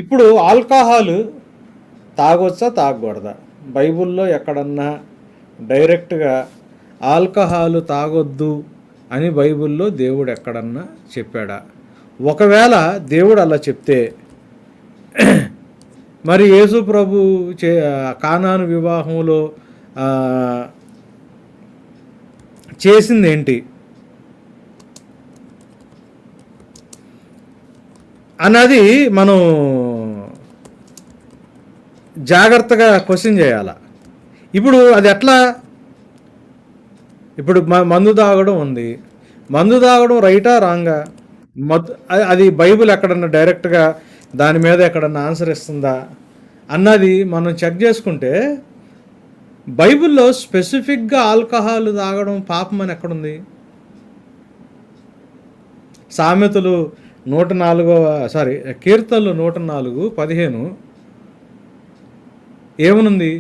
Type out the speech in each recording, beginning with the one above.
ఇప్పుడు ఆల్కహాల్ తాగొచ్చా తాగకూడదా? బైబిల్లో ఎక్కడన్నా డైరెక్ట్గా ఆల్కహాల్ తాగొద్దు అని బైబిల్లో దేవుడు ఎక్కడన్నా చెప్పాడా? ఒకవేళ దేవుడు అలా చెప్తే మరి యేసు ప్రభు కానాను వివాహంలో ఆ, చేసింది ఏంటి అన్నది మనం జాగ్రత్తగా క్వశ్చన్ చేయాల. ఇప్పుడు అది ఎట్లా? ఇప్పుడు మందు తాగడం ఉంది, మందు తాగడం రైటా రాంగా? అది బైబిల్ ఎక్కడన్నా డైరెక్ట్గా దాని మీద ఎక్కడన్నా ఆన్సర్ ఇస్తుందా అన్నది మనం చెక్ చేసుకుంటే బైబిల్లో స్పెసిఫిక్గా ఆల్కహాల్ తాగడం పాపం అని ఎక్కడుంది? సామెతలు 104 కీర్తనలు 104:15 ఏమనుంది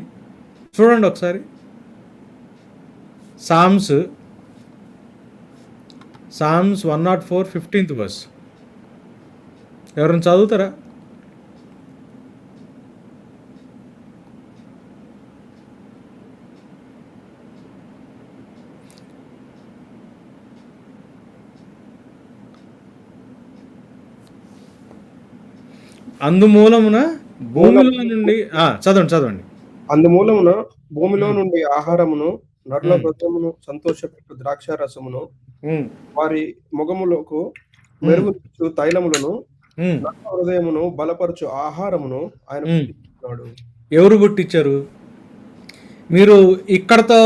చూడండి ఒకసారి. సామ్స్ 104 15th verse ఎవరైనా చదువుతారా? అందుమూలమున భూమిలో నుండి చదవండి. అందుమూలమున భూమిలో నుండి ఆహారమును, నరుల హృదయమును సంతోషపెట్టు ద్రాక్ష రసమును, వారి ముఖములకు మెరుగునిచ్చు తైలములను, నరుల హృదయమును బలపరచు ఆహారమును ఆయన పుట్టించున్నాడు. ఎవరు పుట్టించారు? మీరు ఇక్కడతో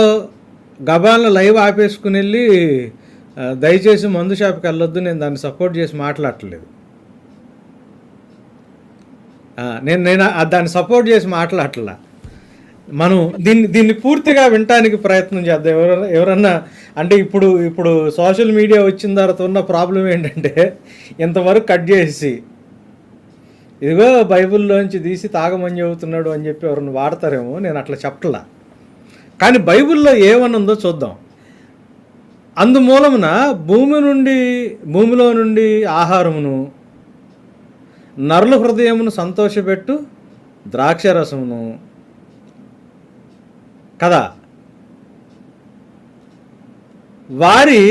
గబాలను లైవ్ ఆపేసుకుని వెళ్ళి దయచేసి మందు షాప్కి వెళ్ళొద్దు, నేను దాన్ని సపోర్ట్ చేసి మాట్లాడట్లేదు. నేను దాన్ని సపోర్ట్ చేసి మాట్లాడట్లా. మనం దీన్ని పూర్తిగా వినటానికి ప్రయత్నం చేద్దాం. ఎవరన్నా అంటే ఇప్పుడు సోషల్ మీడియా వచ్చిన తర్వాత ఉన్న ప్రాబ్లం ఏంటంటే ఇంతవరకు కట్ చేసి ఇదిగో బైబిల్లోంచి తీసి తాగమని చెబుతున్నాడు అని చెప్పి ఎవరిని వాడతారేమో, నేను అట్లా చెప్పట్లా. కానీ బైబిల్లో ఏమనుందో చూద్దాం. అందుమూలమున భూమిలో నుండి ఆహారమును, నరుల హృదయమును సంతోషపెట్టు ద్రాక్షరసమును కదా, వారి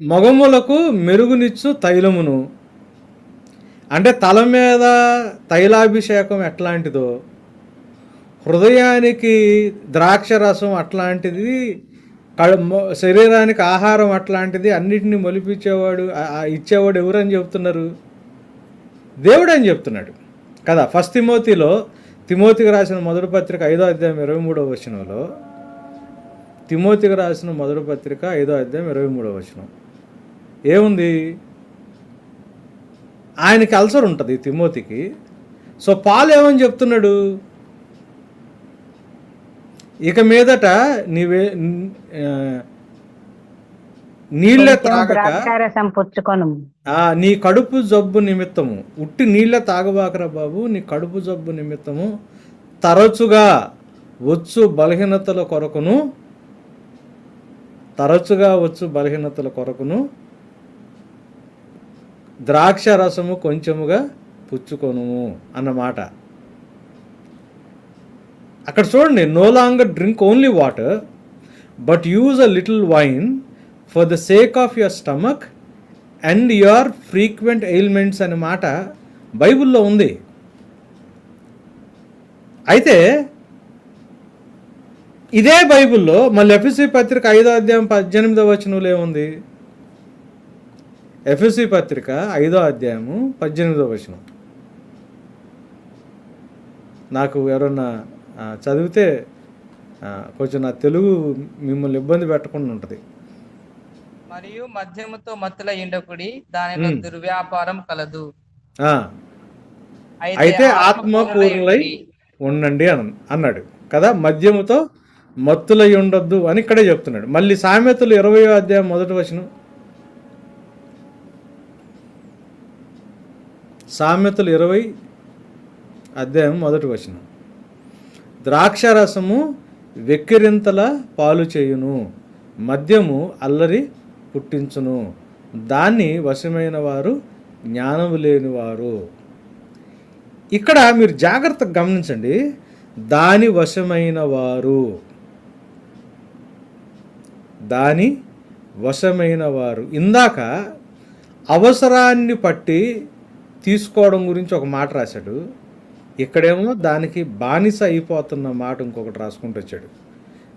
మొగములకు మెరుగునిచ్చు తైలమును. అంటే తల మీద తైలాభిషేకం ఎట్లాంటిదో, హృదయానికి ద్రాక్షరసం అట్లాంటిది, శరీరానికి ఆహారం అట్లాంటిది, అన్నిటినీ మొలిపించేవాడు ఇచ్చేవాడు ఎవరని చెప్తున్నారు? దేవుడు అని చెప్తున్నాడు కదా. ఫస్ట్ తిమోతికి రాసిన మొదటి పత్రిక 5వ అధ్యాయం 23వ వచనంలో, తిమోతికి రాసిన మొదటి పత్రిక 5వ అధ్యాయం 23వ వచనం ఏముంది? ఆయనకి అల్సర్ ఉంటుంది తిమోతికి. సో పాల్ ఏమని చెప్తున్నాడు? ఇక మీదట నీళ్ళ త్రాగక నీ కడుపు జబ్బు నిమిత్తము, ఉట్టి నీళ్ళ తాగబాకరా బాబు, నీ కడుపు జబ్బు నిమిత్తము తరచుగా వచ్చు బలహీనతల కొరకును ద్రాక్ష రసము కొంచెముగా పుచ్చుకొను అన్నమాట. అక్కడ చూడండి, no longer drink only water but use a little wine for the sake of your stomach and your frequent ailments అనే మాట బైబిల్లో ఉంది. అయితే ఇదే బైబిల్లో మళ్ళీ ఎఫెసీ పత్రిక 5వ అధ్యాయం 18వ వచనంలో ఏముంది? ఎఫెసీ పత్రిక 5వ అధ్యాయము 18వ వచనం నాకు ఎవరన్నా చదివితే కొంచెం నా తెలుగు మిమ్మల్ని ఇబ్బంది పెట్టకుండా ఉంటుంది. మరియు మద్యముతో మత్తుల ఎండకుడి, దానిలో దుర్వ్యాపారం కలదు. అయితే ఆత్మపూర్ణులై ఉండండి అన్నాడు కదా. మద్యముతో మత్తులై ఉండొద్దు అని ఇక్కడే చెప్తున్నాడు. మళ్ళీ సామెతలు 20వ అధ్యాయం 1వ వచనం, సామెతలు 20 అధ్యాయం 1వ వచనం, ద్రాక్షరసము వెక్కిరింతల పాలు చేయును, మద్యము అల్లరి పుట్టించును, దాన్ని వశమైన వారు జ్ఞానము లేనివారు. ఇక్కడ మీరు జాగ్రత్తగా గమనించండి, దాని వశమైన వారు, దాని వశమైన వారు. ఇందాక అవసరాన్ని పట్టి తీసుకోవడం గురించి ఒక మాట రాశాడు, ఇక్కడేమో దానికి బానిస అయిపోతున్న మాట ఇంకొకటి రాసుకుంటూ వచ్చాడు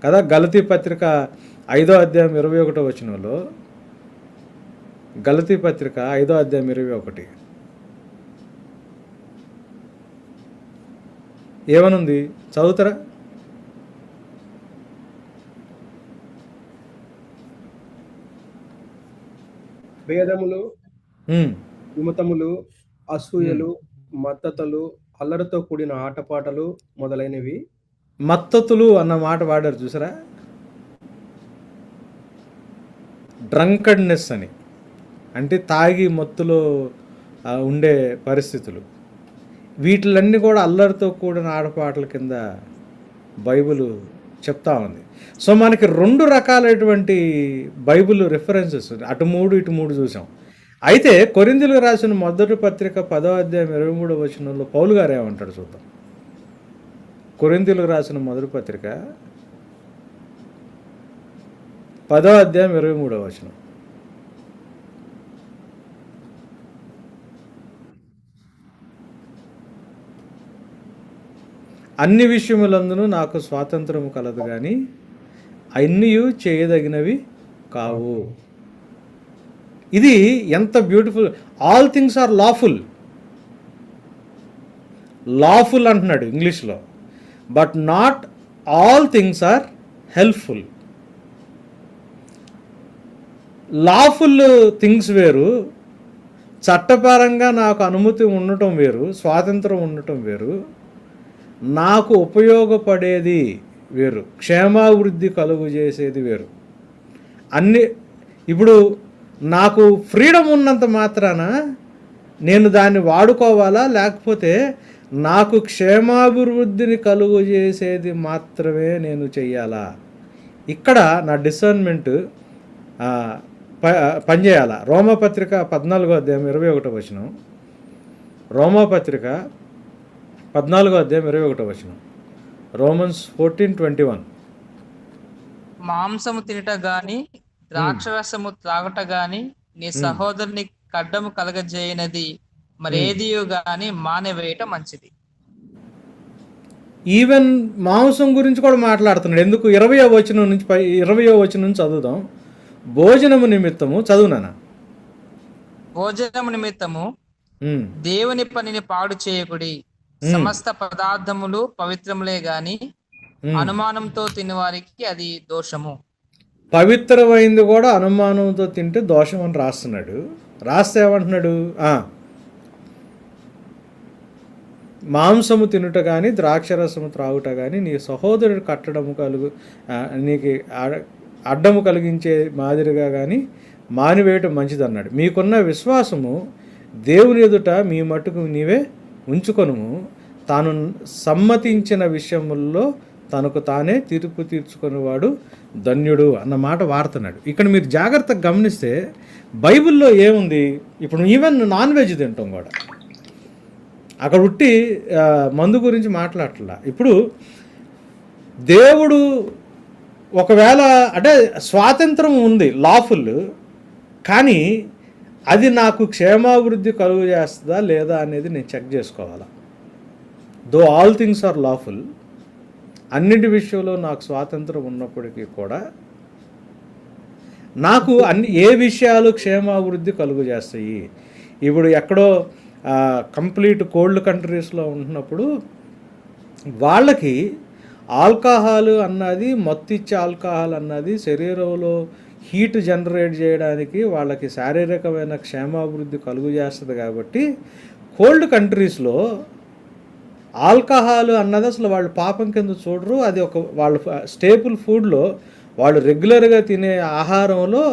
కదా. గలతీ పత్రిక 5వ అధ్యాయం 21వ వచనంలో, గలతీ పత్రిక 5వ అధ్యాయం 21 ఏమనుంది చదువుతారా? భేదములు, ఉమ్, విమతములు, అసూయలు, మత్తతలు, అల్లరితో కూడిన ఆటపాటలు మొదలైనవి. మత్తతులు అన్న మాట వాడారు చూసారా, డ్రంకడ్నెస్ అని, అంటే తాగి మత్తులో ఉండే పరిస్థితులు. వీటిలన్నీ కూడా అల్లరితో కూడిన ఆటపాటల కింద బైబిల్ చెప్తా ఉంది. సో మనకి 2 రకాలైనటువంటి బైబిల్ రిఫరెన్సెస్, అటు 3 ఇటు 3 చూసాం. అయితే కొరింథీయులకు రాసిన మొదటి పత్రిక 10వ అధ్యాయం 23వ వచనంలో పౌలు గారు ఏమంటాడు చూద్దాం. కొరింథీయులకు రాసిన మొదటి పత్రిక 10వ అధ్యాయం 23వ వచనం. అన్ని విషయములందును నాకు స్వాతంత్రము కలదు, కానీ అన్నీయు చేయదగినవి కావు. ఇది ఎంత beautiful. All things are lawful, lawful అంటున్నాడు ఇంగ్లీష్లో, but not all things are helpful. Lawful things వేరు, చట్టపరంగా నాకు అనుమతి ఉండటం వేరు, స్వాతంత్రం ఉండటం వేరు, నాకు ఉపయోగపడేది వేరు, క్షేమాభివృద్ధి కలుగు చేసేది వేరు. అన్ని ఇప్పుడు నాకు ఫ్రీడమ్ ఉన్నంత మాత్రాన నేను దాన్ని వాడుకోవాలా, లేకపోతే నాకు క్షేమాభివృద్ధిని కలుగు చేసేది మాత్రమే నేను చెయ్యాలా? ఇక్కడ నా డిసర్న్మెంట్ పనిచేయాలా? రోమాపత్రిక 14వ అధ్యాయం 21వ వచనం. రోమాపత్రిక 14వ అధ్యాయం 21వ వచనం. రోమన్స్ 14:21. మాంసము తినట గాని ద్రాక్షరసము త్రాగట గాని నీ సహోదరుని కడ్డము కలగజేయనది మరేదియో గాని మానేవేయట మంచిది. ఈవెన్ మాంసం గురించి కూడా మాట్లాడుతున్నాడు. ఎందుకు? 20వ వచనం నుంచి చదువుదాం. భోజనము నిమిత్తము, చదువునానా? భోజనము నిమిత్తము దేవుని పనిని పాడు చేయకుడి. సమస్త పదార్థములు పవిత్రములే గాని అనుమానంతో తినేవారికి అది దోషము. పవిత్రమైంది కూడా అనుమానంతో తింటే దోషం అని రాస్తున్నాడు. రాస్తే ఏమంటున్నాడు? మాంసము తినుట కానీ ద్రాక్షరసము త్రాగుట కానీ నీ సహోదరుడు కట్టడము నీకు అడ్డము కలిగించే మాదిరిగా కానీ మానివేయటం మంచిదన్నాడు. మీకున్న విశ్వాసము దేవుని ఎదుట మీ మట్టుకు నీవే ఉంచుకొనుము. తాను సమ్మతించిన విషయముల్లో తనకు తానే తీర్పు తీర్చుకునేవాడు ధన్యుడు అన్న మాట వాడుతున్నాడు. ఇక్కడ మీరు జాగ్రత్తగా గమనిస్తే బైబిల్లో ఏముంది? ఇప్పుడు ఈవెన్ నాన్ వెజ్ తింటాం కూడా, అక్కడ ఉట్టి మందు గురించి మాట్లాడట్లా. ఇప్పుడు దేవుడు ఒకవేళ అంటే స్వాతంత్రం ఉంది, లాఫుల్, కానీ అది నాకు క్షేమాభివృద్ధి కలుగు చేస్తుందా లేదా అనేది నేను చెక్ చేసుకోవాలా. దో ఆల్ థింగ్స్ ఆర్ లాఫుల్, అన్నిటి విషయంలో నాకు స్వాతంత్రం ఉన్నప్పటికీ కూడా నాకు ఏ విషయాలు క్షేమాభివృద్ధి కలుగు చేస్తాయి? ఇప్పుడు ఎక్కడో కంప్లీట్ కోల్డ్ కంట్రీస్లో ఉంటున్నప్పుడు వాళ్ళకి ఆల్కహాల్ అన్నది, మత్తిచ్చే ఆల్కహాల్ అన్నది శరీరంలో హీట్ జనరేట్ చేయడానికి వాళ్ళకి శారీరకమైన క్షేమాభివృద్ధి కలుగు చేస్తుంది. కాబట్టి కోల్డ్ కంట్రీస్లో ఆల్కహాల్ అన్నది అసలు వాళ్ళు పాపం కింద చూడరు. అది ఒక వాళ్ళు స్టేపుల్ ఫుడ్లో, వాళ్ళు రెగ్యులర్గా తినే ఆహారంలో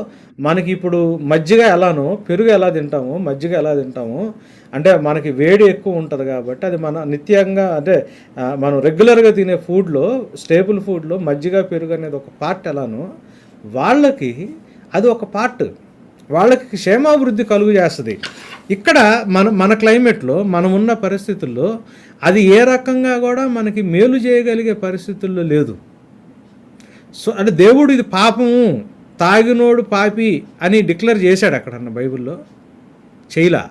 మనకి ఇప్పుడు మజ్జిగ ఎలానో, పెరుగు ఎలా తింటామో, మజ్జిగ ఎలా తింటామో, అంటే మనకి వేడి ఎక్కువ ఉంటుంది కాబట్టి అది మన నిత్యంగా, అంటే మనం రెగ్యులర్గా తినే ఫుడ్లో, స్టేపుల్ ఫుడ్లో మజ్జిగ పెరుగు అనేది ఒక పార్ట్ ఎలానో వాళ్ళకి అది ఒక పార్ట్. వాళ్ళకి క్షేమాభివృద్ధి కలుగు చేస్తుంది. ఇక్కడ మన క్లైమేట్లో మనం ఉన్న పరిస్థితుల్లో అది ఏ రకంగా కూడా మనకి మేలు చేయగలిగే పరిస్థితుల్లో లేదు. సో అంటే దేవుడు ఇది పాపము, తాగినోడు పాపి అని డిక్లేర్ చేశాడు అక్కడన్న బైబిల్లో? చేయలా.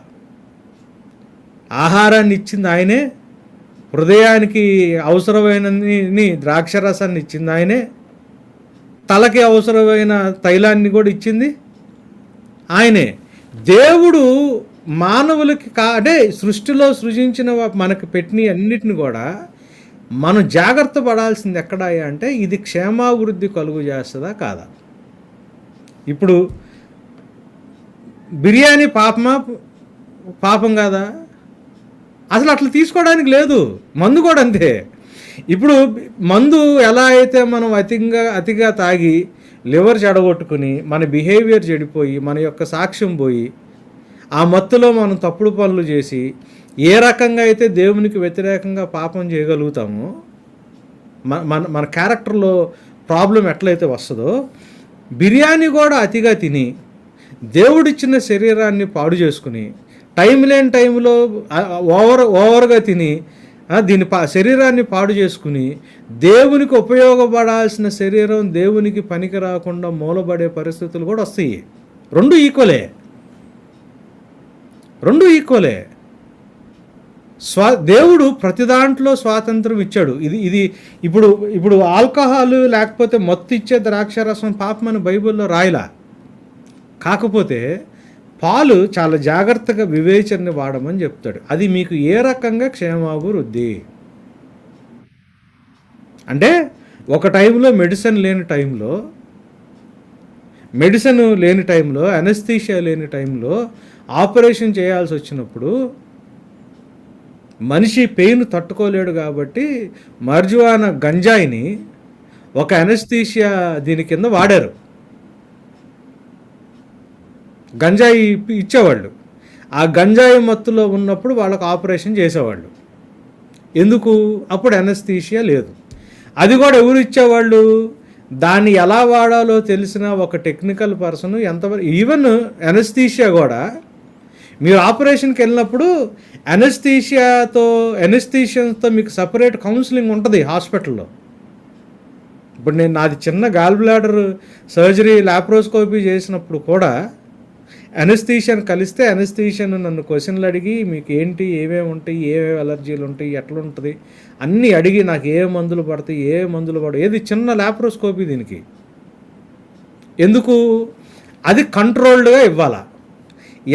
ఆహారాన్ని ఇచ్చింది ఆయనే, హృదయానికి అవసరమైనని ద్రాక్షరసాన్ని ఇచ్చింది ఆయనే, తలకి అవసరమైన తైలాన్ని కూడా ఇచ్చింది ఆయనే. దేవుడు మానవులకి అంటే సృష్టిలో సృజించిన మనకి పెట్టిన అన్నిటిని కూడా మనం జాగ్రత్త పడాల్సింది ఎక్కడా అంటే ఇది క్షేమాభివృద్ధి కలుగు చేస్తుందా కాదా. ఇప్పుడు బిర్యానీ పాపం కాదా? అసలు అట్లా తీసుకోవడానికి లేదు. మందు కూడా అంతే. ఇప్పుడు మందు ఎలా అయితే మనం అతిగా తాగి లివర్ చెడగొట్టుకుని మన బిహేవియర్ చెడిపోయి మన యొక్క సాక్ష్యం పోయి ఆ మత్తులో మనం తప్పుడు పనులు చేసి ఏ రకంగా అయితే దేవునికి వ్యతిరేకంగా పాపం చేయగలుగుతామో, మన క్యారెక్టర్లో ప్రాబ్లం ఎట్లయితే వస్తుందో, బిర్యానీ కూడా అతిగా తిని దేవుడిచ్చిన శరీరాన్ని పాడు చేసుకుని టైం లేని టైంలో ఓవర్గా తిని దీని శరీరాన్ని పాడు చేసుకుని దేవునికి ఉపయోగపడాల్సిన శరీరం దేవునికి పనికి రాకుండా మూలబడే పరిస్థితులు కూడా వస్తాయి. రెండు ఈక్వలే. దేవుడు ప్రతి దాంట్లో స్వాతంత్రం ఇచ్చాడు. ఇది ఇప్పుడు ఆల్కహాల్ లేకపోతే మత్తు ఇచ్చే ద్రాక్షరసం పాపమని బైబిల్లో రాయలా. కాకపోతే పాలు చాలా జాగ్రత్తగా వివేచనని వాడమని చెప్తాడు. అది మీకు ఏ రకంగా క్షేమాభివృద్ధి అంటే ఒక టైంలో మెడిసిన్ లేని టైంలో అనస్థీషియా లేని టైంలో ఆపరేషన్ చేయాల్సి వచ్చినప్పుడు మనిషి పెయిన్ తట్టుకోలేడు కాబట్టి మర్జువానా గంజాయిని ఒక అనస్థీషియా దీని కింద వాడారు. గంజాయి ఇచ్చేవాళ్ళు. ఆ గంజాయి మత్తులో ఉన్నప్పుడు వాళ్ళకు ఆపరేషన్ చేసేవాళ్ళు. ఎందుకు? అప్పుడు అనస్థీషియా లేదు. అది కూడా ఎవరు ఇచ్చేవాళ్ళు? దాన్ని ఎలా వాడాలో తెలిసిన ఒక టెక్నికల్ పర్సన్. ఎంతవరకు ఈవెన్ అనస్థీషియా కూడా మీరు ఆపరేషన్కి వెళ్ళినప్పుడు అనస్థీషియన్స్తో మీకు సపరేట్ కౌన్సిలింగ్ ఉంటుంది హాస్పిటల్లో. ఇప్పుడు నాది చిన్న గాల్ బ్లాడర్ సర్జరీ లాప్రోస్కోపీ చేసినప్పుడు కూడా అనస్థీషియన్ కలిస్తే అనస్థీషియన్ నన్ను క్వశ్చన్లు అడిగి మీకు ఏంటి, ఏమేమి ఉంటాయి, ఏమేమి అలర్జీలు ఉంటాయి, ఎట్లా ఉంటుంది అన్నీ అడిగి నాకు ఏ మందులు పడతాయి, ఏ మందులు పడవు. ఏది చిన్న లాప్రోస్కోపీ దీనికి. ఎందుకు? అది కంట్రోల్డ్గా ఇవ్వాలా.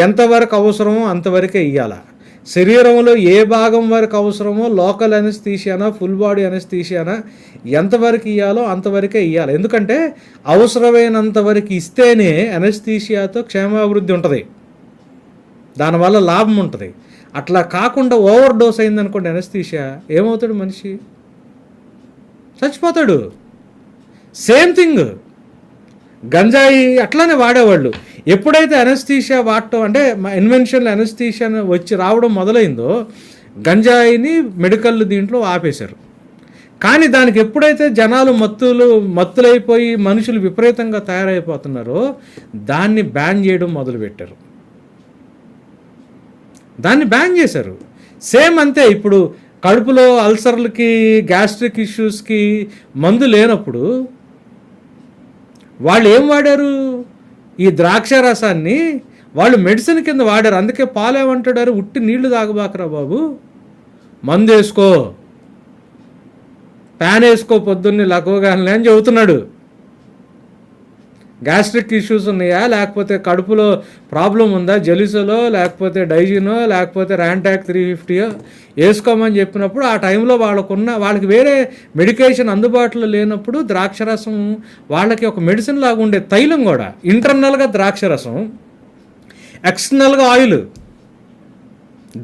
ఎంతవరకు అవసరమో అంతవరకే ఇవ్వాలా. శరీరంలో ఏ భాగం వరకు అవసరమో లోకల్ అనస్థీషియానా ఫుల్ బాడీ అనస్థీషియానా ఎంతవరకు ఇవ్వాలో అంతవరకే ఇవ్వాలి. ఎందుకంటే అవసరమైనంత వరకు ఇస్తేనే అనస్థీషియాతో క్షేమాభివృద్ధి ఉంటుంది, దానివల్ల లాభం ఉంటుంది. అట్లా కాకుండా ఓవర్ డోస్ అయిందనుకోండి అనస్థీషియా, ఏమవుతాడు? మనిషి చచ్చిపోతాడు. సేమ్ థింగ్ గంజాయి అట్లానే వాడేవాళ్ళు. ఎప్పుడైతే అనస్థీషియా వాడటం అంటే ఇన్వెన్షన్లో అనస్థీషియా వచ్చి రావడం మొదలైందో గంజాయిని మెడికల్ దీంట్లో ఆపేశారు. కానీ దానికి ఎప్పుడైతే జనాలు మత్తులైపోయి మనుషులు విపరీతంగా తయారైపోతున్నారో దాన్ని బ్యాన్ చేయడం మొదలుపెట్టారు. దాన్ని బ్యాన్ చేశారు. సేమ్ అంతే. ఇప్పుడు కడుపులో అల్సర్లకి గ్యాస్ట్రిక్ ఇష్యూస్కి మందు లేనప్పుడు వాళ్ళు ఏం వాడారు? ఈ ద్రాక్ష రసాన్ని వాళ్ళు మెడిసిన్ కింద వాడారు. అందుకే పాలు ఏమంటాడారు? ఉట్టి నీళ్లు తాగబాకరా బాబు, మందు వేసుకో, ప్యాన్ వేసుకో పొద్దున్నే లకోగానే అని చెబుతున్నాడు. గ్యాస్ట్రిక్ ఇష్యూస్ ఉన్నాయా, లేకపోతే కడుపులో ప్రాబ్లం ఉందా, జెలిసోలో లేకపోతే డైజినో లేకపోతే ర్యాంటాక్ 350 వేసుకోమని చెప్పినప్పుడు ఆ టైంలో వాళ్ళకి వేరే మెడికేషన్ అందుబాటులో లేనప్పుడు ద్రాక్షరసం వాళ్ళకి ఒక మెడిసిన్ లాగా ఉండే తైలం కూడా. ఇంటర్నల్గా ద్రాక్షరసం, ఎక్స్టర్నల్గా ఆయిల్.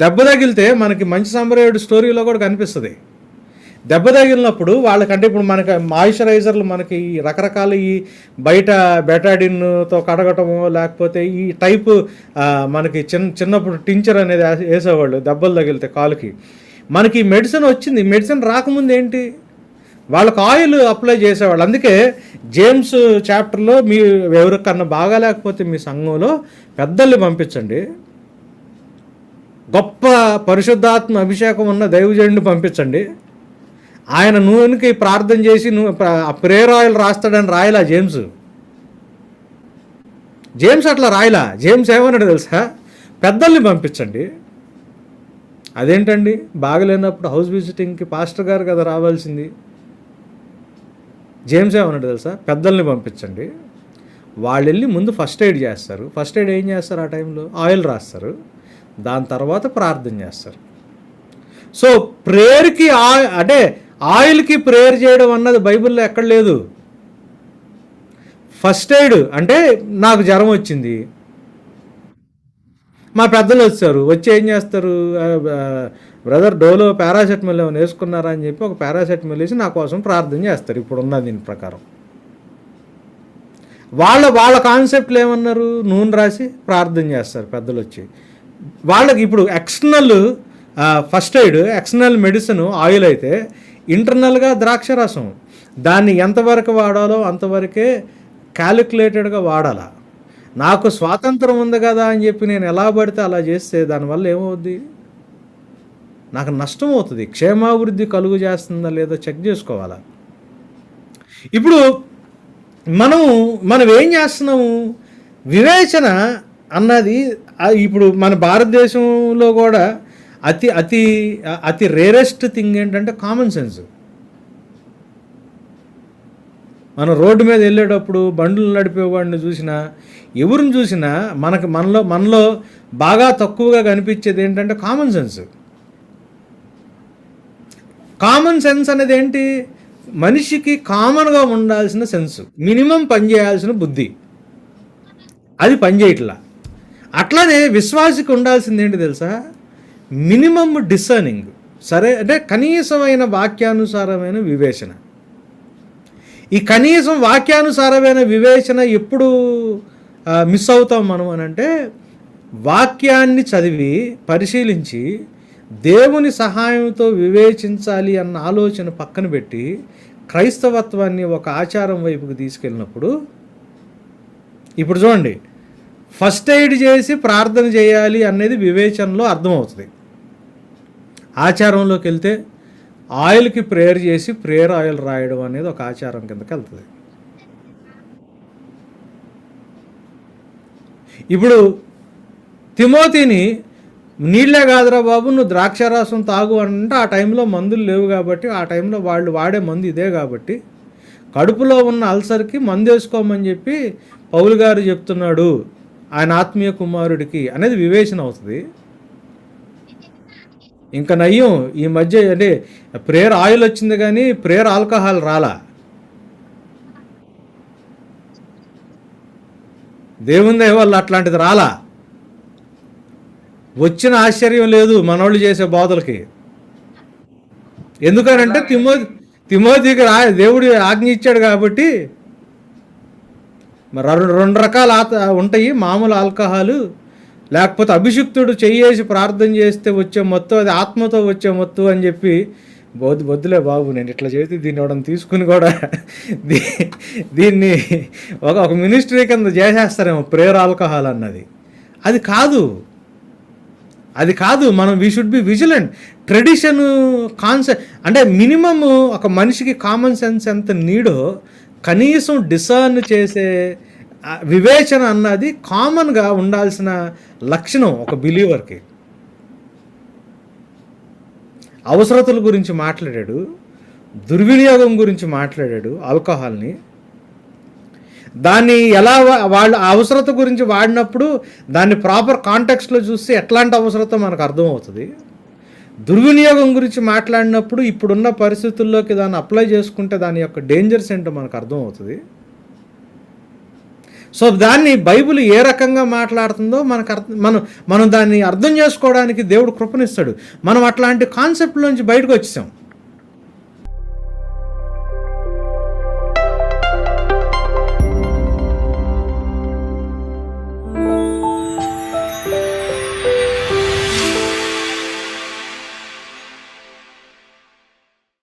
దెబ్బ తగిలితే మనకి మంచి సంబరేయుడు స్టోరీలో కూడా కనిపిస్తుంది. దెబ్బ తగిలినప్పుడు వాళ్ళకంటే ఇప్పుడు మనకి మాయిశ్చరైజర్లు మనకి రకరకాల ఈ బయట బెటాడిన్తో కడగటము లేకపోతే ఈ టైపు మనకి చిన్నప్పుడు టించర్ అనేది వేసేవాళ్ళు దెబ్బలు తగిలితే కాలుకి. మనకి మెడిసిన్ వచ్చింది. మెడిసిన్ రాకముందు ఏంటి? వాళ్ళకి ఆయిల్ అప్లై చేసేవాళ్ళు. అందుకే జేమ్స్ చాప్టర్లో మీ ఎవరికన్నా బాగాలేకపోతే మీ సంఘంలో పెద్దల్ని పంపించండి, గొప్ప పరిశుద్ధాత్మ అభిషేకం ఉన్న దైవజనుడిని పంపించండి, ఆయన నూనెకి ప్రార్థన చేసి ప్రేయర్ ఆయిల్ రాస్తాడని రాయలా జేమ్స్ అట్లా రాయలా. జేమ్స్ ఏమన్నాడు తెలుసా? పెద్దల్ని పంపించండి. అదేంటండి, బాగలేనప్పుడు హౌస్ విజిటింగ్కి పాస్టర్ గారు కదా రావాల్సింది. జేమ్స్ ఏమన్నాడు తెలుసా? పెద్దల్ని పంపించండి, వాళ్ళు వెళ్ళి ముందు ఫస్ట్ ఎయిడ్ చేస్తారు. ఫస్ట్ ఎయిడ్ ఏం చేస్తారు? ఆ టైంలో ఆయిల్ రాస్తారు, దాని తర్వాత ప్రార్థన చేస్తారు. సో ప్రేయర్కి అంటే ఆయిల్కి ప్రేయర్ చేయడం అన్నది బైబిల్లో ఎక్కడ లేదు. ఫస్ట్ ఎయిడ్ అంటే నాకు జ్వరం వచ్చింది, మా పెద్దలు వచ్చి ఏం చేస్తారు? బ్రదర్ డోలో పారాసెటమాల్ ఏమైనా వేసుకున్నారా అని చెప్పి ఒక పారాసెటమాల్ వేసి నా కోసం ప్రార్థన చేస్తారు. ఇప్పుడున్న దీని ప్రకారం వాళ్ళ కాన్సెప్ట్లు ఏమన్నారు? నూనె రాసి ప్రార్థన చేస్తారు పెద్దలు వచ్చి. వాళ్ళకి ఇప్పుడు external first aid, external medicine oil అయితే, ఇంటర్నల్గా ద్రాక్ష రసం. దాన్ని ఎంతవరకు వాడాలో అంతవరకే క్యాలిక్యులేటెడ్గా వాడాలా. నాకు స్వాతంత్రం ఉంది కదా అని చెప్పి నేను ఎలా పడితే అలా చేస్తే దానివల్ల ఏమవుద్ది? నాకు నష్టం అవుతుంది. క్షేమాభివృద్ధి కలుగు చేస్తుందా లేదా చెక్ చేసుకోవాలా. ఇప్పుడు మనం ఏం చేస్తున్నాము? వివేచన అన్నది ఇప్పుడు మన భారతదేశంలో కూడా అతి అతి అతి రేరెస్ట్ థింగ్ ఏంటంటే కామన్ సెన్స్. మనం రోడ్డు మీద వెళ్ళేటప్పుడు బండ్లు నడిపేవాడిని చూసినా, ఎవరిని చూసినా మనలో బాగా తక్కువగా కనిపించేది ఏంటంటే కామన్ సెన్స్. కామన్ సెన్స్ అనేది ఏంటి? మనిషికి కామన్గా ఉండాల్సిన సెన్స్, మినిమం పనిచేయాల్సిన బుద్ధి, అది పనిచేయట్లా. అట్లానే విశ్వాసికి ఉండాల్సింది ఏంటి తెలుసా? మినిమం డిసర్నింగ్, సరే అంటే కనీసమైన వాక్యానుసారమైన వివేచన. ఈ కనీసం వాక్యానుసారమైన వివేచన ఎప్పుడు మిస్ అవుతాం మనం అని అంటే, వాక్యాన్ని చదివి పరిశీలించి దేవుని సహాయంతో వివేచించాలి అన్న ఆలోచన పక్కన పెట్టి క్రైస్తవత్వాన్ని ఒక ఆచారం వైపుకి తీసుకెళ్ళినప్పుడు, ఇప్పుడు చూడండి, ఫస్ట్ ఎయిడ్ చేసి ప్రార్థన చేయాలి అనేది వివేచనలో అర్థమవుతుంది. ఆచారంలోకి వెళ్తే ఆయిల్కి ప్రేయర్ చేసి ప్రేయర్ ఆయిల్ రాయడం అనేది ఒక ఆచారం కిందకి వెళ్తుంది. ఇప్పుడు తిమోతిని నీళ్ళే కాదురా బాబు నువ్వు ద్రాక్షారసం తాగు అంటే, ఆ టైంలో మందులు లేవు కాబట్టి, ఆ టైంలో వాళ్ళు వాడే మందు ఇదే కాబట్టి, కడుపులో ఉన్న అల్సర్కి మందు వేసుకోమని చెప్పి పౌలు గారు చెప్తున్నాడు ఆయన ఆత్మీయ కుమారుడికి అనేది వివేచన అవుతుంది. ఇంకా నయ్యం ఈ మధ్య అంటే ప్రేయర్ ఆయిల్ వచ్చింది కానీ ప్రేయర్ ఆల్కహాల్ రాలా. దేవుని దయ వల్ల అట్లాంటిది రాలా. వచ్చిన ఆశ్చర్యం లేదు మనోళ్ళు చేసే బోధలకి. ఎందుకనంటే తిమోతికి దేవుడు ఆజ్ఞ ఇచ్చాడు కాబట్టి. మరి రెండు రకాల ఉంటాయి, మామూలు ఆల్కహాలు, లేకపోతే అభిషిక్తుడు చెయ్యేసి ప్రార్థన చేస్తే వచ్చే మొత్తం, అది ఆత్మతో వచ్చే మొత్తం అని చెప్పి వద్దులే బాబు నేను ఇట్లా చేసి దీన్ని ఇవ్వడం తీసుకుని కూడా దీన్ని ఒక మినిస్ట్రీ కింద చేసేస్తారేమో ప్రేయర్ ఆల్కహాల్ అన్నది. అది కాదు. మనం we should be vigilant. Tradition concept అంటే మినిమమ్ ఒక మనిషికి కామన్ సెన్స్ ఎంత నీడో కనీసం డిసర్న్ చేసే వివేచన అన్నది కామన్గా ఉండాల్సిన లక్షణం ఒక బిలీవర్కి. అవసరతల గురించి మాట్లాడాడు, దుర్వినియోగం గురించి మాట్లాడాడు ఆల్కహాల్ని. దాన్ని ఎలా వాళ్ళ అవసరత గురించి వాడినప్పుడు దాన్ని ప్రాపర్ కాంటెక్స్ట్లో చూస్తే ఎట్లాంటి అవసరత మనకు అర్థమవుతుంది. దుర్వినియోగం గురించి మాట్లాడినప్పుడు ఇప్పుడున్న పరిస్థితుల్లోకి దాన్ని అప్లై చేసుకుంటే దాని యొక్క డేంజర్స్ ఏంటో మనకు అర్థమవుతుంది. సో దాన్ని బైబిల్ ఏ రకంగా మాట్లాడుతుందో మనం దాన్ని అర్థం చేసుకోవడానికి దేవుడు కృపనిస్తాడు. మనం అట్లాంటి కాన్సెప్ట్లోంచి బయటకు వచ్చేసాం.